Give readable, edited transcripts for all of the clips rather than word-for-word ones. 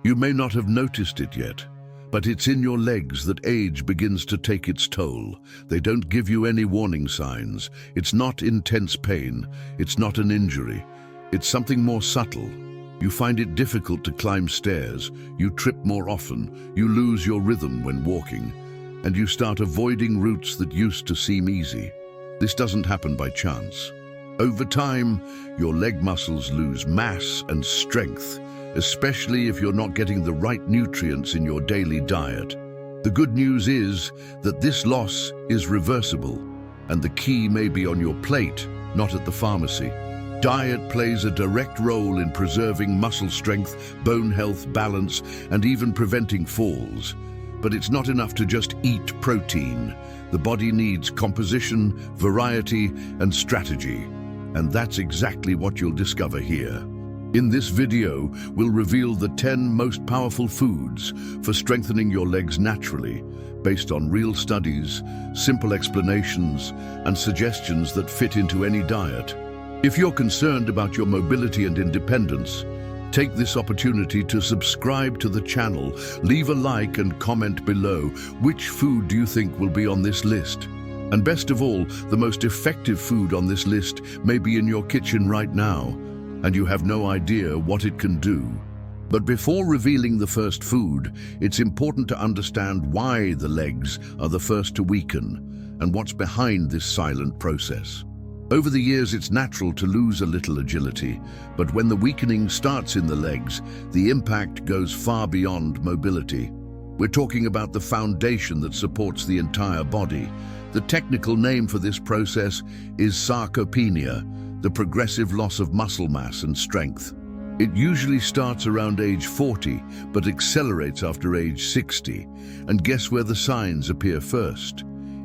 You may not have noticed it yet, but it's in your legs that age begins to take its toll. They don't give you any warning signs. It's not intense pain. It's not an injury. It's something more subtle. You find it difficult to climb stairs. You trip more often. You lose your rhythm when walking. And you start avoiding routes that used to seem easy. This doesn't happen by chance. Over time, your leg muscles lose mass and strength, especially if you're not getting the right nutrients in your daily diet. The good news is that this loss is reversible, and the key may be on your plate, not at the pharmacy. Diet plays a direct role in preserving muscle strength, bone health, balance, and even preventing falls. But it's not enough to just eat protein. The body needs composition, variety, and strategy. And that's exactly what you'll discover here. In this video, we'll reveal the 10 most powerful foods for strengthening your legs naturally, based on real studies, simple explanations, and suggestions that fit into any diet. If you're concerned about your mobility and independence, take this opportunity to subscribe to the channel, leave a like and comment below. Which food do you think will be on this list? And best of all, the most effective food on this list may be in your kitchen right now, and you have no idea what it can do. But before revealing the first food, it's important to understand why the legs are the first to weaken and what's behind this silent process. Over the years, it's natural to lose a little agility, but when the weakening starts in the legs, the impact goes far beyond mobility. We're talking about the foundation that supports the entire body. The technical name for this process is sarcopenia, the progressive loss of muscle mass and strength. It usually starts around age 40, but accelerates after age 60. And guess where the signs appear first?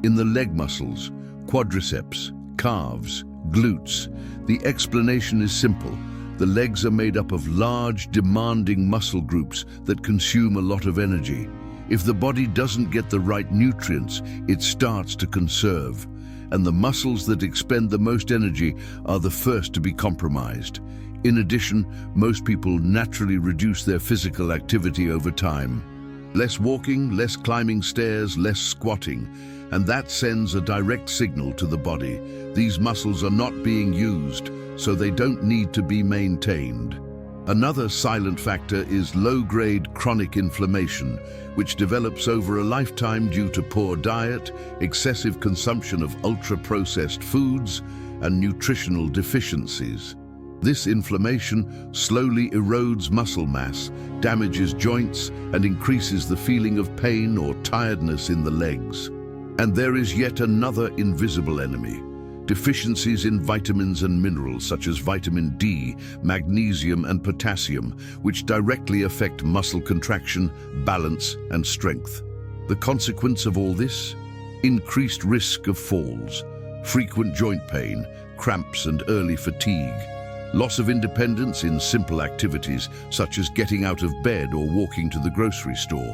In the leg muscles, quadriceps, calves, glutes. The explanation is simple. The legs are made up of large, demanding muscle groups that consume a lot of energy. If the body doesn't get the right nutrients, it starts to conserve. And the muscles that expend the most energy are the first to be compromised. In addition, most people naturally reduce their physical activity over time. Less walking, less climbing stairs, less squatting, and that sends a direct signal to the body. These muscles are not being used, so they don't need to be maintained. Another silent factor is low-grade chronic inflammation, which develops over a lifetime due to poor diet, excessive consumption of ultra-processed foods, and nutritional deficiencies. This inflammation slowly erodes muscle mass, damages joints, and increases the feeling of pain or tiredness in the legs. And there is yet another invisible enemy: deficiencies in vitamins and minerals such as vitamin D, magnesium, and potassium, which directly affect muscle contraction, balance, and strength. The consequence of all this? Increased risk of falls, frequent joint pain, cramps, and early fatigue. Loss of independence in simple activities such as getting out of bed or walking to the grocery store.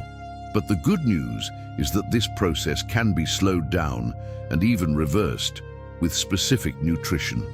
But the good news is that this process can be slowed down and even reversed with specific nutrition.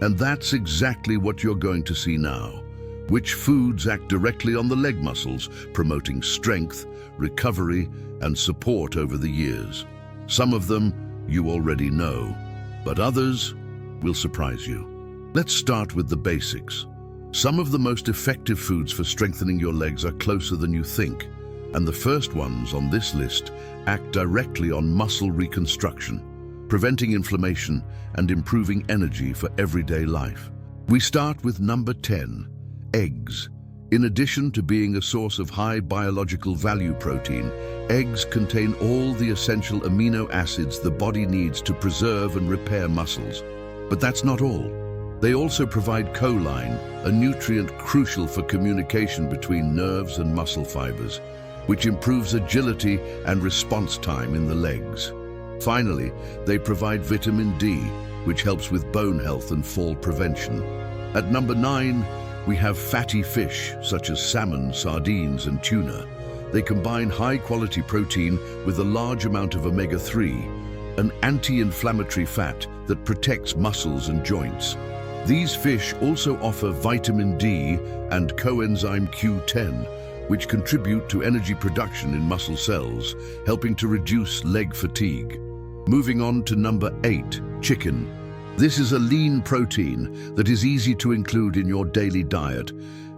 And that's exactly what you're going to see now. Which foods act directly on the leg muscles, promoting strength, recovery, and support over the years. Some of them you already know, but others will surprise you. Let's start with the basics. Some of the most effective foods for strengthening your legs are closer than you think, and the first ones on this list act directly on muscle reconstruction, preventing inflammation and improving energy for everyday life. We start with number 10, eggs. In addition to being a source of high biological value protein, eggs contain all the essential amino acids the body needs to preserve and repair muscles. But that's not all. They also provide choline, a nutrient crucial for communication between nerves and muscle fibers, which improves agility and response time in the legs. Finally, they provide vitamin D, which helps with bone health and fall prevention. At number 9, we have fatty fish, such as salmon, sardines, and tuna. They combine high-quality protein with a large amount of omega-3, an anti-inflammatory fat that protects muscles and joints. These fish also offer vitamin D and coenzyme Q10, which contribute to energy production in muscle cells, helping to reduce leg fatigue. Moving on to number 8, chicken. This is a lean protein that is easy to include in your daily diet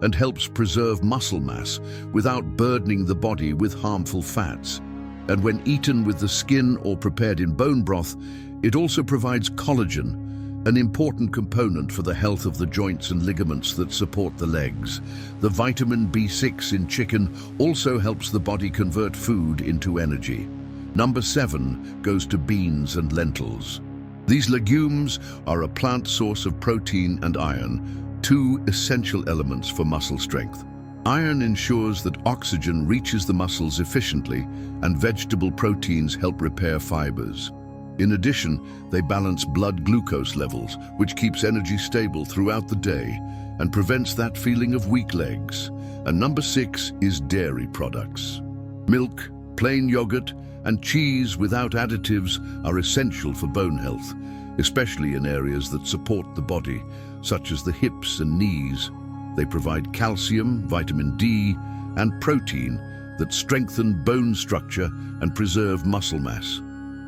and helps preserve muscle mass without burdening the body with harmful fats. And when eaten with the skin or prepared in bone broth, it also provides collagen, an important component for the health of the joints and ligaments that support the legs. The vitamin B6 in chicken also helps the body convert food into energy. Number 7 goes to beans and lentils. These legumes are a plant source of protein and iron, two essential elements for muscle strength. Iron ensures that oxygen reaches the muscles efficiently, and vegetable proteins help repair fibers. In addition, they balance blood glucose levels, which keeps energy stable throughout the day and prevents that feeling of weak legs. And number 6 is dairy products. Milk, plain yogurt, and cheese without additives are essential for bone health, especially in areas that support the body, such as the hips and knees. They provide calcium, vitamin D, and protein that strengthen bone structure and preserve muscle mass.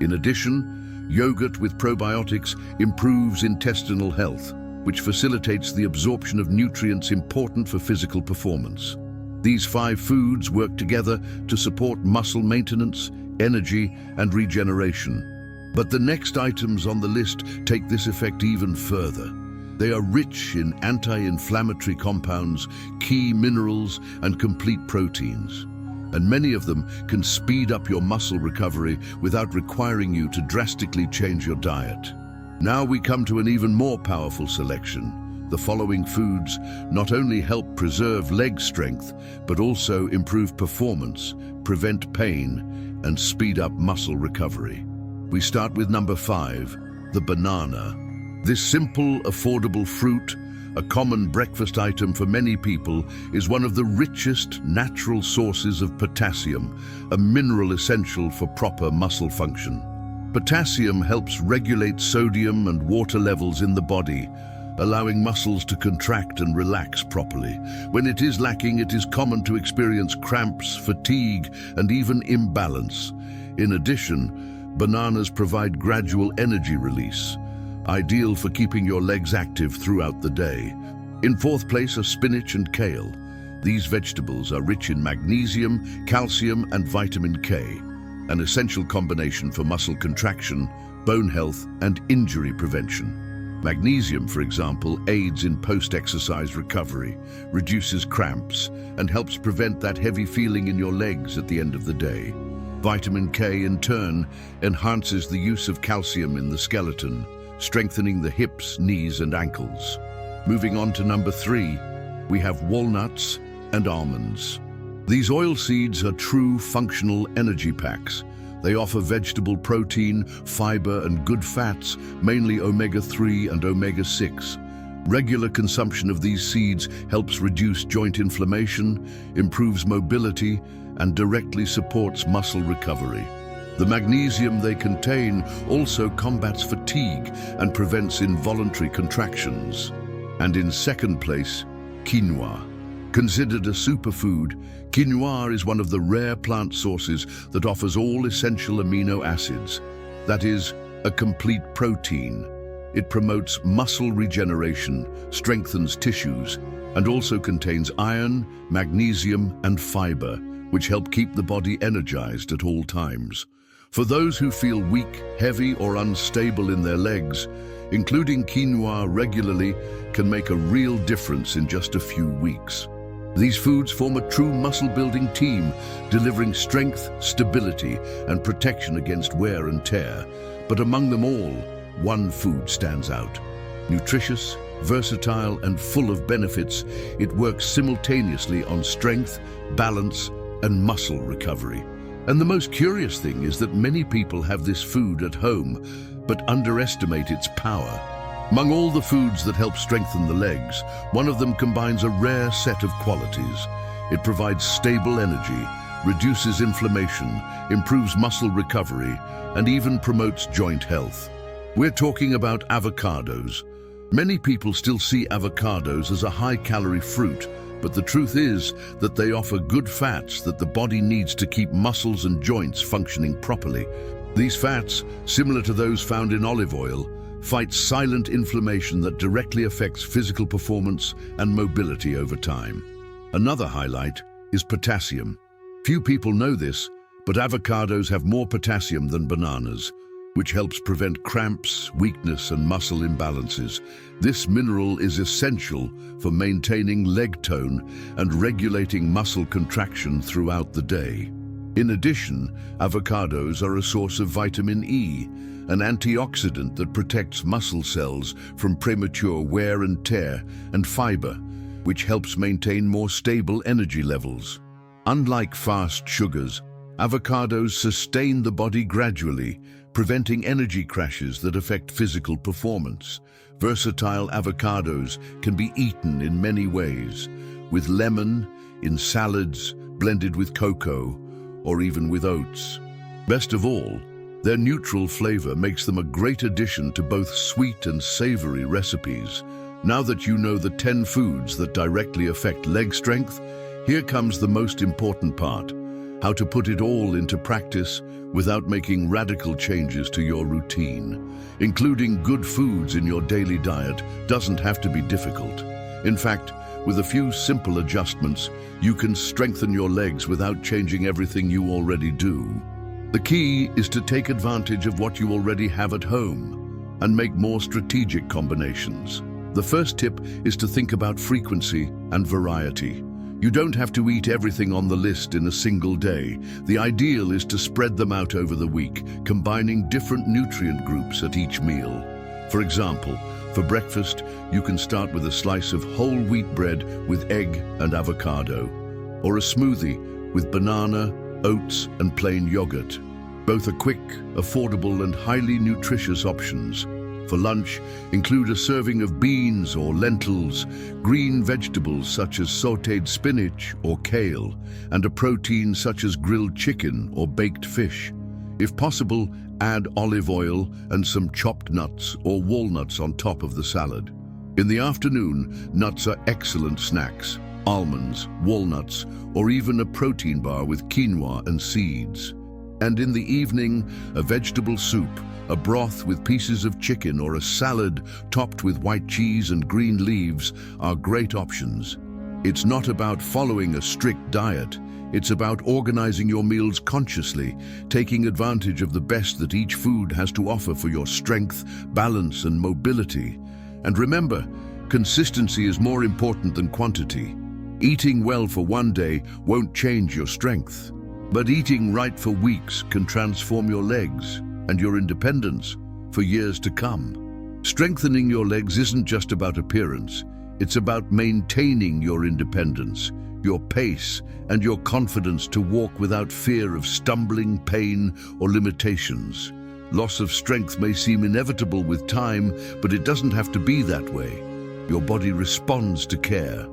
In addition, yogurt with probiotics improves intestinal health, which facilitates the absorption of nutrients important for physical performance. These 5 foods work together to support muscle maintenance, energy, and regeneration. But the next items on the list take this effect even further. They are rich in anti-inflammatory compounds, key minerals, and complete proteins. And many of them can speed up your muscle recovery without requiring you to drastically change your diet. Now we come to an even more powerful selection. The following foods not only help preserve leg strength, but also improve performance, prevent pain, and speed up muscle recovery. We start with number 5, the banana. This simple, affordable fruit, a common breakfast item for many people, is one of the richest natural sources of potassium, a mineral essential for proper muscle function. Potassium helps regulate sodium and water levels in the body, allowing muscles to contract and relax properly. When it is lacking, it is common to experience cramps, fatigue, and even imbalance. In addition, bananas provide gradual energy release, ideal for keeping your legs active throughout the day. In 4th place are spinach and kale. These vegetables are rich in magnesium, calcium, and vitamin K, an essential combination for muscle contraction, bone health, and injury prevention. Magnesium, for example, aids in post-exercise recovery, reduces cramps, and helps prevent that heavy feeling in your legs at the end of the day. Vitamin K, in turn, enhances the use of calcium in the skeleton, strengthening the hips, knees, and ankles. Moving on to number 3, we have walnuts and almonds. These oil seeds are true functional energy packs. They offer vegetable protein, fiber, and good fats, mainly omega-3 and omega-6. Regular consumption of these seeds helps reduce joint inflammation, improves mobility, and directly supports muscle recovery. The magnesium they contain also combats fatigue and prevents involuntary contractions. And in 2nd place, quinoa. Considered a superfood, quinoa is one of the rare plant sources that offers all essential amino acids. That is, a complete protein. It promotes muscle regeneration, strengthens tissues, and also contains iron, magnesium, and fiber, which help keep the body energized at all times. For those who feel weak, heavy, or unstable in their legs, including quinoa regularly can make a real difference in just a few weeks. These foods form a true muscle-building team, delivering strength, stability, and protection against wear and tear. But among them all, one food stands out. Nutritious, versatile, and full of benefits, it works simultaneously on strength, balance, and muscle recovery. And the most curious thing is that many people have this food at home, but underestimate its power. Among all the foods that help strengthen the legs, one of them combines a rare set of qualities. It provides stable energy, reduces inflammation, improves muscle recovery, and even promotes joint health. We're talking about avocados. Many people still see avocados as a high-calorie fruit, But the truth is that they offer good fats that the body needs to keep muscles and joints functioning properly. These fats, similar to those found in olive oil, fight silent inflammation that directly affects physical performance and mobility over time. Another highlight is potassium. Few people know this, but avocados have more potassium than bananas, which helps prevent cramps, weakness, and muscle imbalances. This mineral is essential for maintaining leg tone and regulating muscle contraction throughout the day. In addition, avocados are a source of vitamin E, an antioxidant that protects muscle cells from premature wear and tear, and fiber, which helps maintain more stable energy levels. Unlike fast sugars, avocados sustain the body gradually, preventing energy crashes that affect physical performance. Versatile avocados can be eaten in many ways, with lemon, in salads, blended with cocoa, or even with oats. Best of all, their neutral flavor makes them a great addition to both sweet and savory recipes. Now that you know the 10 foods that directly affect leg strength, here comes the most important part: how to put it all into practice without making radical changes to your routine. Including good foods in your daily diet doesn't have to be difficult. In fact, with a few simple adjustments, you can strengthen your legs without changing everything you already do. The key is to take advantage of what you already have at home and make more strategic combinations. The first tip is to think about frequency and variety. You don't have to eat everything on the list in a single day. The ideal is to spread them out over the week, combining different nutrient groups at each meal. For example, for breakfast, you can start with a slice of whole wheat bread with egg and avocado, or a smoothie with banana, oats, and plain yogurt. Both are quick, affordable, and highly nutritious options. For lunch, include a serving of beans or lentils, green vegetables such as sautéed spinach or kale, and a protein such as grilled chicken or baked fish. If possible, add olive oil and some chopped nuts or walnuts on top of the salad. In the afternoon, nuts are excellent snacks: almonds, walnuts, or even a protein bar with quinoa and seeds. And in the evening, a vegetable soup, a broth with pieces of chicken, or a salad topped with white cheese and green leaves are great options. It's not about following a strict diet. It's about organizing your meals consciously, taking advantage of the best that each food has to offer for your strength, balance, and mobility. And remember, consistency is more important than quantity. Eating well for one day won't change your strength, but eating right for weeks can transform your legs and your independence for years to come. Strengthening your legs isn't just about appearance. It's about maintaining your independence, your pace, and your confidence to walk without fear of stumbling, pain, or limitations. Loss of strength may seem inevitable with time, but it doesn't have to be that way. Your body responds to care.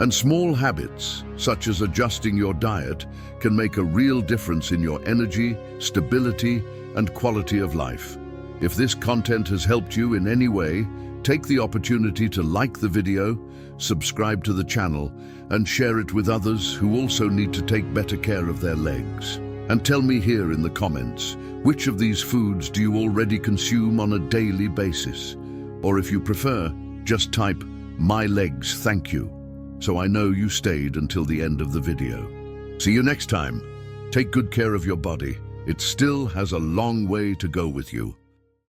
And small habits, such as adjusting your diet, can make a real difference in your energy, stability, and quality of life. If this content has helped you in any way, take the opportunity to like the video, subscribe to the channel, and share it with others who also need to take better care of their legs. And tell me here in the comments, which of these foods do you already consume on a daily basis? Or if you prefer, just type, "My legs, thank you," so I know you stayed until the end of the video. See you next time. Take good care of your body. It still has a long way to go with you.